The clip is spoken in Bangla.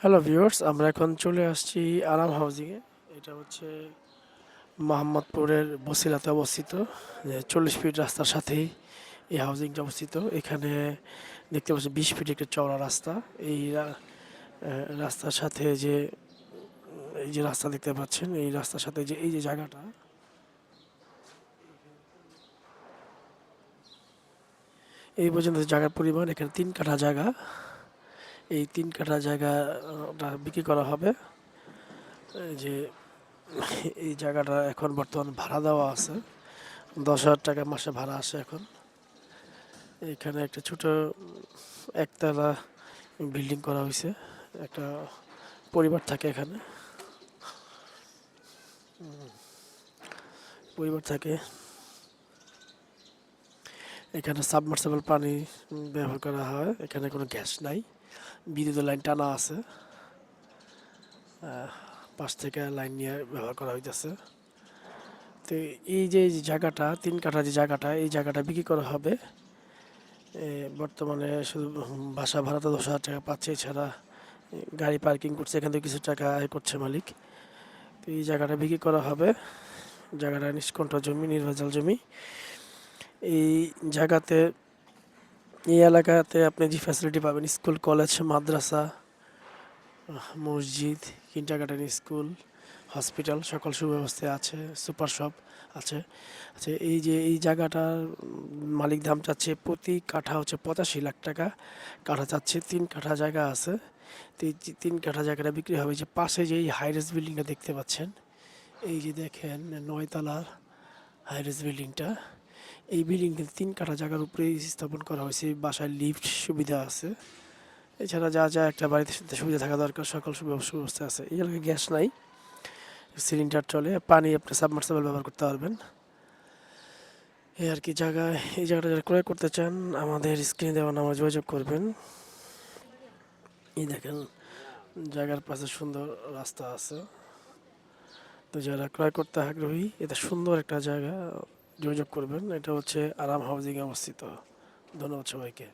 হ্যালো ভিউয়ার্স, আমরা এখন চলে আসছি আরাম হাউজিংয়ে। এটা হচ্ছে মোহাম্মদপুরের বসিলাতে অবস্থিত। 40 ফিট রাস্তার সাথেই এই হাউজিংটা অবস্থিত। এখানে দেখতে পাচ্ছি 20 ফিট একটা চওড়া রাস্তা। রাস্তার সাথে এই যে রাস্তা দেখতে পাচ্ছেন, এই রাস্তার সাথে এই যে জায়গাটা, এই পর্যন্ত জায়গার পরিমাণ এখানে 3 কাঠা জায়গা। এই 3 কাঠা জায়গাটা বিক্রি করা হবে। যে এই জায়গাটা এখন বর্তমান ভাড়া দেওয়া আছে, 10,000 টাকা মাসে ভাড়া আসে এখন। এখানে একটা ছোট একতলা বিল্ডিং করা হয়েছে। একটা পরিবার থাকে এখানে, পরিবার থাকে এখানে। সাবমার্সিবল পানি ব্যবহার করা হয়। এখানে কোনো গ্যাস নাই, বিদ্যুতের লাইন টানা আছে। পাশ থেকে লাইন নিয়ে ব্যবহার করা হইতেছে। তো এই যে জায়গাটা, 3 কাঠা যে জায়গাটা, এই জায়গাটা বিক্রি করা হবে। বর্তমানে শুধু বাসা ভাড়া তো 10,000 টাকা পাচ্ছে, এছাড়া গাড়ি পার্কিং করছে, এখান থেকে কিছু টাকা আয় করছে মালিক। তো এই জায়গাটা বিক্রি করা হবে। জায়গাটা নিষ্কণ্ঠ জমি, নির্ভেজাল জমি। এই জায়গাতে, এই এলাকাতে আপনি যে ফ্যাসিলিটি পাবেন, স্কুল, কলেজ, মাদ্রাসা, মসজিদ, কিন্ডারগার্টেন, স্কুল, হসপিটাল, সকল সুব্যবস্থা আছে। সুপার শপ আছে। আচ্ছা, এই জায়গাটার মালিক দাম চাচ্ছে প্রতি কাঠা হচ্ছে 85 লাখ টাকা। কাঠা চাচ্ছে, 3 কাঠা জায়গা আছে। তো এই 3 কাঠা জায়গাটা বিক্রি হবে। যে পাশে যে হাইরেস বিল্ডিংটা দেখতে পাচ্ছেন, এই যে দেখেন 9 তলার হাইরেস বিল্ডিংটা, এই বিল্ডিংটা 3 কাঠা জায়গার উপরেই স্থাপন করা হয়েছে। বাসায় লিফট সুবিধা আছে। এছাড়া যা যা একটা বাড়িতে সুবিধা থাকা দরকার, সকল সুব্যবস্থা আছে। এই এলাকায় গ্যাস নাই, সিলিন্ডার চলে। পানি আপনি সাবমার্সিবল ব্যবহার করতে পারবেন। এই আর কি জায়গায়, এই জায়গাটা যারা ক্রয় করতে চান আমাদের স্ক্রিনে দেওয়া নাম্বারে যোগাযোগ করবেন। এই দেখেন জায়গার পাশে সুন্দর রাস্তা আছে। তো যারা ক্রয় করতে আগ্রহী, এটা সুন্দর একটা জায়গা, যোগাযোগ করবেন। এটা হচ্ছে আরাম হাউজিংয়ে অবস্থিত। ধন্যবাদ সবাইকে।